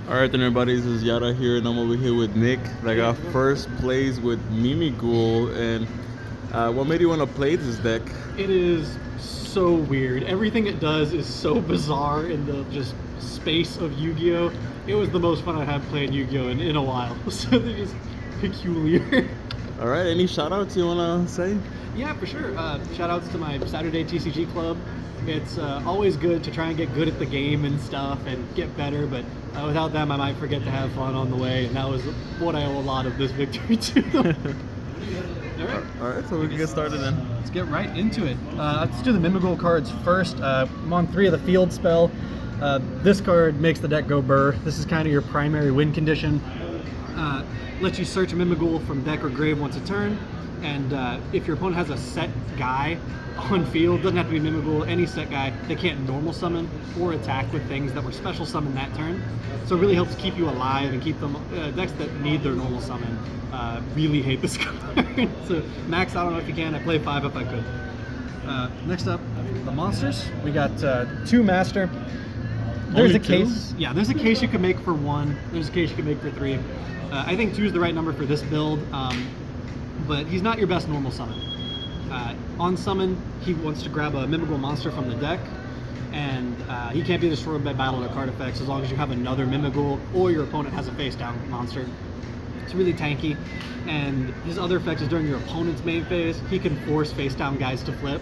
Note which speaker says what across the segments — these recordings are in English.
Speaker 1: Alright then everybody, this is Yada here and I'm over here with Nick. I got first plays with Mimighoul, and what made you want to play this deck?
Speaker 2: It is so weird. Everything it does is so bizarre in the just space of Yu-Gi-Oh! It was the most fun I had playing Yu-Gi-Oh! in a while. So they're just peculiar.
Speaker 1: Alright, any shoutouts you want to say?
Speaker 2: Yeah, for sure. Shoutouts to my Saturday TCG club. It's always good to try and get good at the game and stuff and get better, but without them I might forget to have fun on the way, and that was what I owe a lot of this victory to.
Speaker 1: Alright, so we can get started then.
Speaker 2: Let's get right into it. Let's do the Mimighoul cards first. I'm on 3 of the field spell. This card makes the deck go burr. This is kind of your primary win condition. Lets you search a Mimighoul from deck or grave once a turn, and if your opponent has a set guy on field, doesn't have to be Mimighoul, any set guy, they can't normal summon or attack with things that were special summoned that turn. So it really helps keep you alive and keep them, decks that need their normal summon really hate this card. So max out on it if you can. I play 5 if I could. Next up, the monsters. We got 2 master. There's a case. Yeah, there's a case you can make for 1. There's a case you can make for 3. I think 2 is the right number for this build, but he's not your best normal summon. On summon, he wants to grab a Mimighoul monster from the deck, and he can't be destroyed by battle or card effects as long as you have another Mimighoul or your opponent has a face-down monster. It's really tanky, and his other effect is during your opponent's main phase, he can force face-down guys to flip,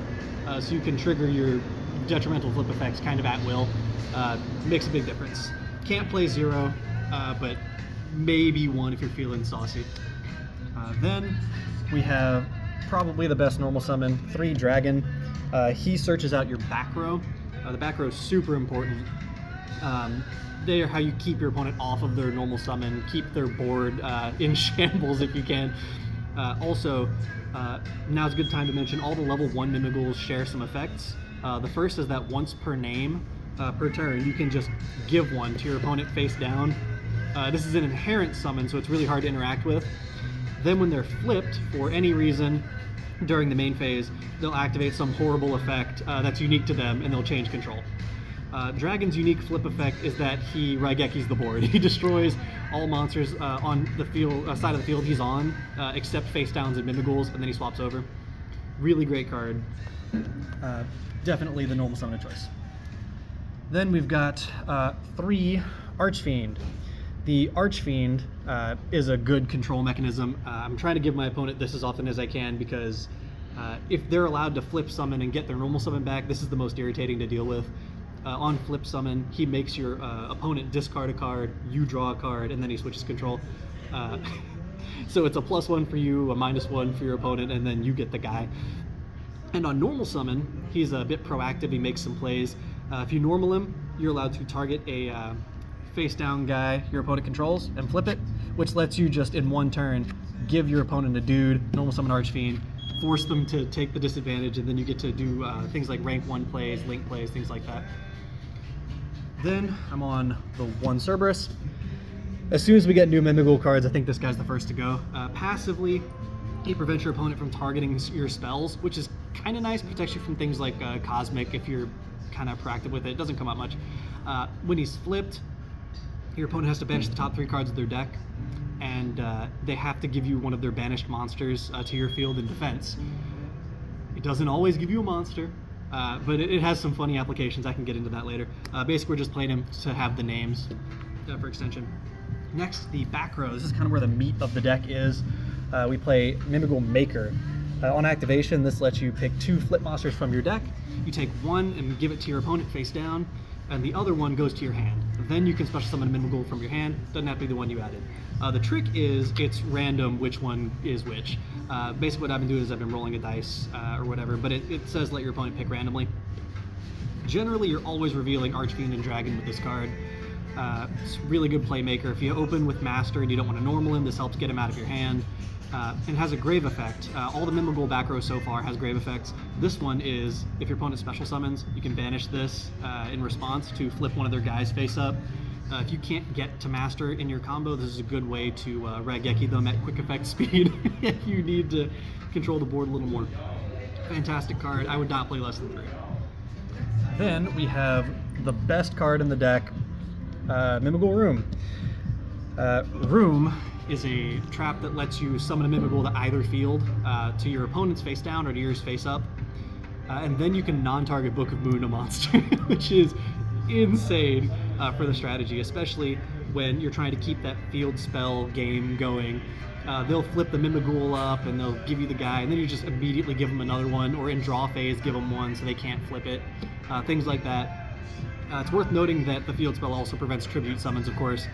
Speaker 2: so you can trigger your detrimental flip effects kind of at will. Makes a big difference. Can't play 0, but maybe 1 if you're feeling saucy. Then we have probably the best normal summon, 3 dragon. He searches out your back row. The back row is super important. They are how you keep your opponent off of their normal summon, keep their board in shambles if you can. Also, now's a good time to mention all the level 1 Mimighouls share some effects. The first is that once per name, per turn, you can just give one to your opponent face down. This is an inherent summon, so it's really hard to interact with. Then when they're flipped, for any reason, during the main phase, they'll activate some horrible effect that's unique to them, and they'll change control. Dragon's unique flip effect is that he Raigekis the board. He destroys all monsters on the field, side of the field he's on, except face downs and Mimighouls, and then he swaps over. Really great card. Definitely the normal summon of choice. Then we've got 3 Archfiend. The Archfiend is a good control mechanism. I'm trying to give my opponent this as often as I can because if they're allowed to flip summon and get their normal summon back, this is the most irritating to deal with. On flip summon, he makes your opponent discard a card, you draw a card, and then he switches control. So it's a +1 for you, a -1 for your opponent, and then you get the guy. And on normal summon, he's a bit proactive, he makes some plays. If you normal him, you're allowed to target a face down guy your opponent controls and flip it, which lets you just in 1 turn give your opponent a dude, normal summon Archfiend, force them to take the disadvantage, and then you get to do things like rank 1 plays, link plays, things like that. Then I'm on the 1 Cerberus. As soon as we get new Mimighoul cards, I think this guy's the first to go. Passively, he prevents your opponent from targeting your spells, which is kind of nice, protects you from things like Cosmic if you're kind of proactive with it. It doesn't come up much. When he's flipped, your opponent has to banish the top 3 cards of their deck, and they have to give you one of their banished monsters to your field in defense. It doesn't always give you a monster, but it has some funny applications. I can get into that later. Basically, we're just playing him to have the names for extension. Next, the back row. This is kind of where the meat of the deck is. We play Mimighoul Maker. On activation, this lets you pick 2 flip monsters from your deck. You take 1 and give it to your opponent face down, and the other 1 goes to your hand. Then you can special summon a Mimighoul from your hand. Doesn't have to be the one you added. The trick is it's random which one is which. Basically what I've been doing is I've been rolling a dice or whatever, but it says let your opponent pick randomly. Generally, you're always revealing Archfiend and Dragon with this card. It's a really good playmaker. If you open with Master and you don't want to normal him, this helps get him out of your hand. It has a grave effect. All the Mimighoul back row so far has grave effects. This one is, if your opponent special summons, you can banish this in response to flip one of their guys face up. If you can't get to Master in your combo, this is a good way to Raigeki them at quick effect speed if you need to control the board a little more. Fantastic card. I would not play less than 3. Then we have the best card in the deck, Mimighoul Room. Room is a trap that lets you summon a Mimighoul to either field, to your opponent's face down or to yours face up. And then you can non-target Book of Moon a monster, which is insane for the strategy, especially when you're trying to keep that field spell game going. They'll flip the Mimighoul up and they'll give you the guy, and then you just immediately give them another one, or in draw phase give them one so they can't flip it. Things like that. It's worth noting that the field spell also prevents tribute summons, of course,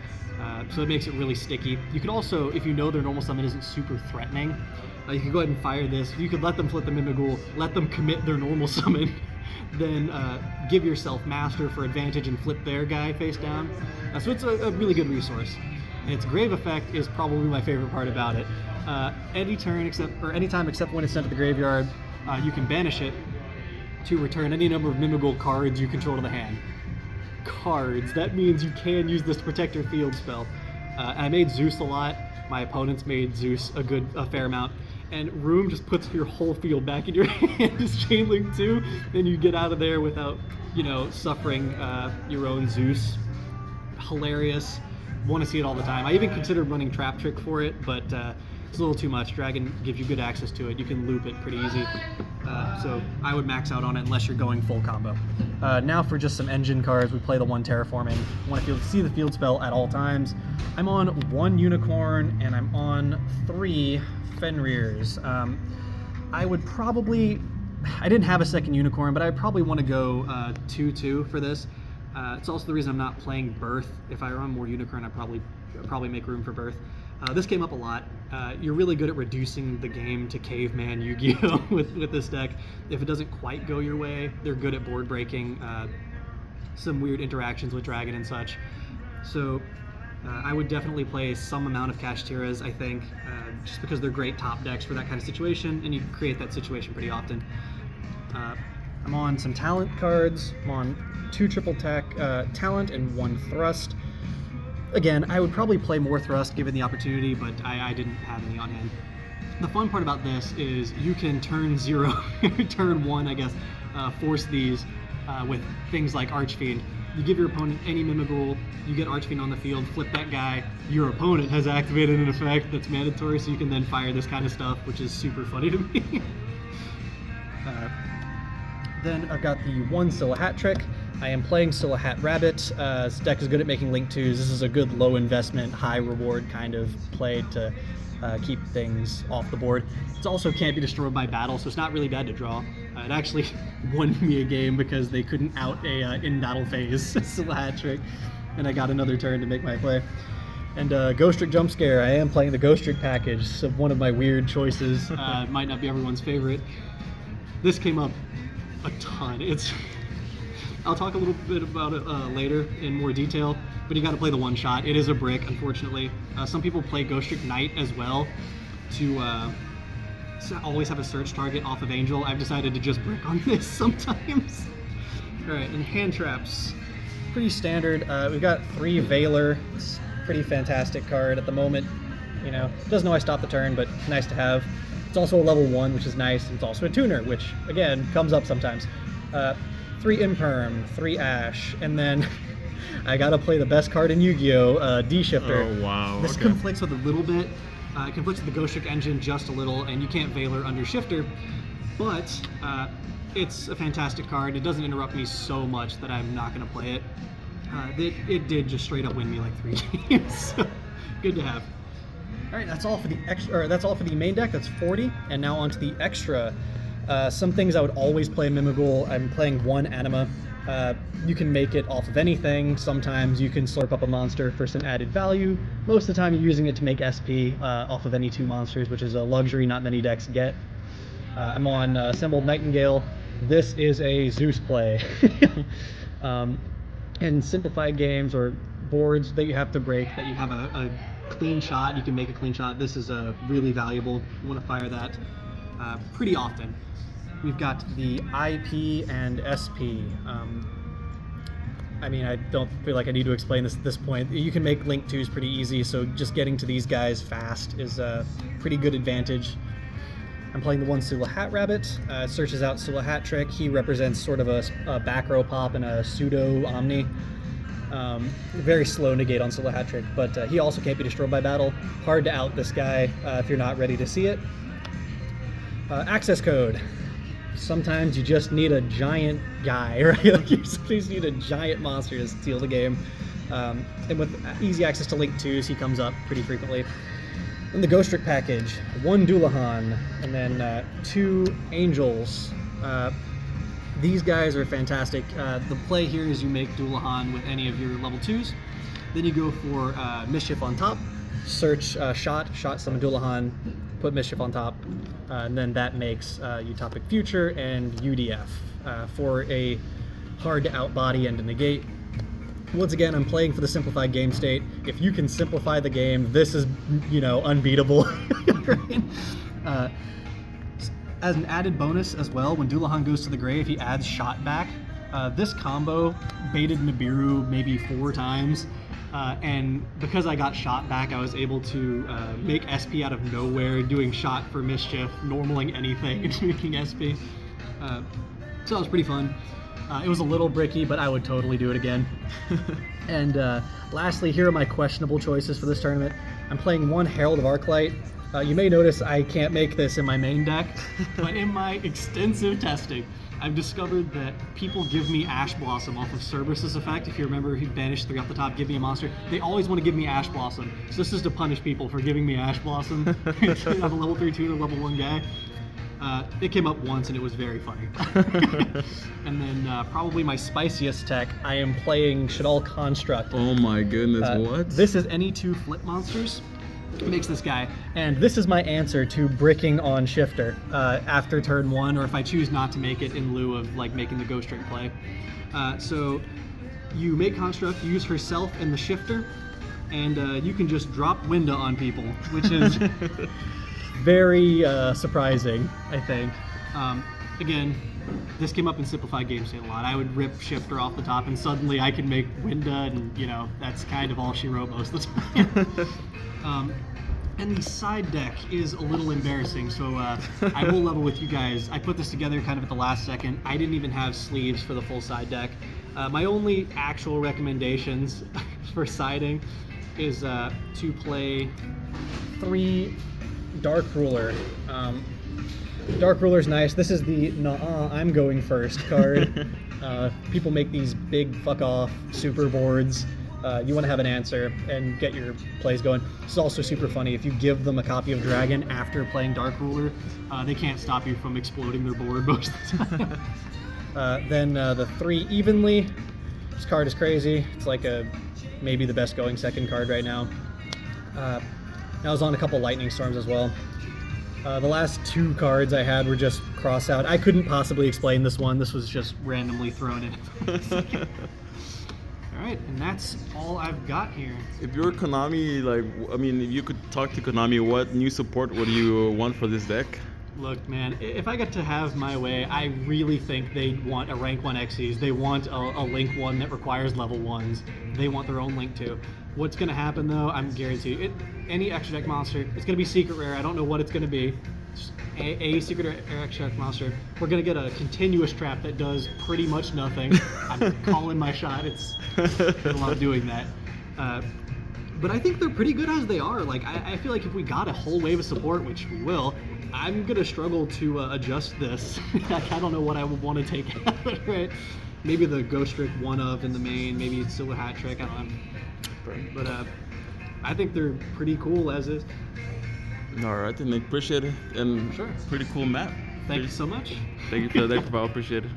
Speaker 2: so it makes it really sticky. You could also, if you know their normal summon isn't super threatening, you could go ahead and fire this. You could let them flip the Mimighoul, let them commit their normal summon, then give yourself Master for advantage and flip their guy face down. So it's a really good resource. And its Grave effect is probably my favorite part about it. Anytime except when it's sent to the graveyard, you can banish it to return any number of Mimighoul cards you control to the hand. Cards. That means you can use this to protect your field spell. I made Zeus a lot. My opponents made Zeus a fair amount. And Room just puts your whole field back in your hand as Chain Link 2, then you get out of there without, suffering your own Zeus. Hilarious. Want to see it all the time. I even considered running Trap Trick for it, but it's a little too much. Dragon gives you good access to it. You can loop it pretty easy. So I would max out on it unless you're going full combo. Now for just some engine cards, we play the 1 Terraforming. Want to see the field spell at all times. I'm on 1 Unicorn and I'm on 3 Fenrir's. I would probably, I didn't have a second Unicorn, but I probably want to go 2-2 for this. It's also the reason I'm not playing Birth. If I run more Unicorn, I'd probably make room for Birth. This came up a lot. You're really good at reducing the game to caveman Yu-Gi-Oh! with this deck. If it doesn't quite go your way, they're good at board breaking, some weird interactions with Dragon and such. So I would definitely play some amount of Kashtiras, I think, just because they're great top decks for that kind of situation, and you create that situation pretty often. I'm on some talent cards. I'm on 2 triple tech talent and 1 thrust. Again, I would probably play more thrust given the opportunity, but I didn't have any on hand. The fun part about this is you can turn 0, turn 1, I guess, force these with things like Archfiend. You give your opponent any Mimighoul, you get Archfiend on the field, flip that guy, your opponent has activated an effect that's mandatory, so you can then fire this kind of stuff, which is super funny to me. Then I've got the 1 Scylla Hat Trick. I am playing Scylla Hat Rabbit. This deck is good at making Link 2s. This is a good low investment, high reward kind of play to keep things off the board. It also can't be destroyed by battle, so it's not really bad to draw. It actually won me a game because they couldn't out a in battle phase Scylla Hat Trick, and I got another turn to make my play. And Ghostrick Jump Scare. I am playing the Ghostrick package, so one of my weird choices. Might not be everyone's favorite. This came up a ton. I'll talk a little bit about it later in more detail, but you got to play the 1 shot. It is a brick, unfortunately. Some people play Ghostrick Knight as well to always have a search target off of Angel. I've decided to just brick on this sometimes. All right, and hand traps. Pretty standard. We've got 3 Veiler. It's a pretty fantastic card at the moment. Doesn't always stop the turn, but nice to have. It's also a level 1, which is nice. It's also a tuner, which, again, comes up sometimes. 3 Imperm, 3 Ash, and then I gotta play the best card in Yu-Gi-Oh! D-Shifter.
Speaker 1: Oh, wow.
Speaker 2: This
Speaker 1: okay.
Speaker 2: conflicts with a little bit. It conflicts with the Ghostrick engine just a little, and you can't Veiler under Shifter, but it's a fantastic card. It doesn't interrupt me so much that I'm not gonna play it. It did just straight up win me like 3 games, so good to have. All right, that's all for the extra. That's all for the main deck. That's 40, and now onto the extra. Some things I would always play Mimighoul. I'm playing 1 Anima. You can make it off of anything. Sometimes you can slurp up a monster for some added value. Most of the time you're using it to make SP off of any 2 monsters, which is a luxury not many decks get. I'm on Assembled Nightingale. This is a Zeus play. In simplified games or boards that you have to break, that you have a clean shot, you can make a clean shot. This is really valuable. You want to fire that pretty often. We've got the IP and SP. I don't feel like I need to explain this at this point. You can make Link 2s pretty easy, so just getting to these guys fast is a pretty good advantage. I'm playing the 1 Scylla Hat Rabbit. Searches out Scylla Hat Trick. He represents sort of a back row pop and a pseudo Omni. Very slow negate on solo hat trick, but he also can't be destroyed by battle. Hard to out this guy if you're not ready to see it. Access code. Sometimes you just need a giant guy, right? Like you just need a giant monster to steal the game. And with easy access to Link 2s, he comes up pretty frequently. In the Ghostrick package, 1 Dullahan, and then 2 Angels. These guys are fantastic. The play here is you make Dullahan with any of your level 2s. Then you go for Mischief on top, search shot summon Dullahan, put Mischief on top, and then that makes Utopic Future and UDF for a hard to out body and to negate. Once again, I'm playing for the simplified game state. If you can simplify the game, this is, unbeatable. Right? As an added bonus as well, when Dullahan goes to the grave, he adds shot back. This combo baited Nibiru maybe 4 times, and because I got shot back, I was able to make SP out of nowhere, doing shot for mischief, normaling anything, and making SP. So that was pretty fun. It was a little bricky, but I would totally do it again. And lastly, here are my questionable choices for this tournament. I'm playing 1 Herald of Arclight. You may notice I can't make this in my main deck, but in my extensive testing, I've discovered that people give me Ash Blossom off of Cerberus's effect. If you remember, he banished 3 off the top, give me a monster. They always want to give me Ash Blossom. So this is to punish people for giving me Ash Blossom on a level 3 tutor, level 1 guy. It came up once and it was very funny. And then probably my spiciest tech, I am playing Shadal Construct.
Speaker 1: Oh my goodness, what?
Speaker 2: This is any 2 flip monsters. Makes this guy, and this is my answer to bricking on Shifter after turn 1, or if I choose not to make it in lieu of like making the Ghostrick play. So you make Construct, use herself and the Shifter, and you can just drop Winda on people, which is very surprising, I think. Again, this came up in Simplified Game State a lot. I would rip Shifter off the top, and suddenly I can make Winda, and that's kind of all she wrote most of the time. And the side deck is a little embarrassing, so I will level with you guys. I put this together kind of at the last second. I didn't even have sleeves for the full side deck. My only actual recommendations for siding is to play 3 Dark Ruler. Dark Ruler's nice. This is the "Nuh-uh, I'm going first" card. People make these big fuck off super boards. You want to have an answer and get your plays going. It's also super funny. If you give them a copy of Dragon after playing Dark Ruler, they can't stop you from exploding their board most of the time. Then the 3 Evenly. This card is crazy. It's like maybe the best going second card right now. I was on a couple Lightning Storms as well. The last 2 cards I had were just cross out. I couldn't possibly explain this one. This was just randomly thrown in. Alright, and that's all I've got here.
Speaker 1: If you're Konami, if you could talk to Konami, what new support would you want for this deck?
Speaker 2: Look, man, if I get to have my way, I really think they want a rank 1 Xyz. They want a Link 1 that requires level 1s. They want their own Link 2. What's going to happen, though, I'm guaranteed it. Any extra deck monster, it's going to be secret rare. I don't know what it's going to be. Just a secret rare extra deck monster. We're going to get a continuous trap that does pretty much nothing. I'm calling my shot. I love doing that. But I think they're pretty good as they are. Like, I feel like if we got a whole wave of support, which we will, I'm going to struggle to adjust this. I don't know what I would want to take out, right? Maybe the Ghostrick one-of in the main, maybe it's still a hat trick, I don't know. But I think they're pretty cool as is.
Speaker 1: All right, then appreciate it. And
Speaker 2: sure.
Speaker 1: Pretty cool map.
Speaker 2: Thank you so much.
Speaker 1: Thank you for that. I appreciate it.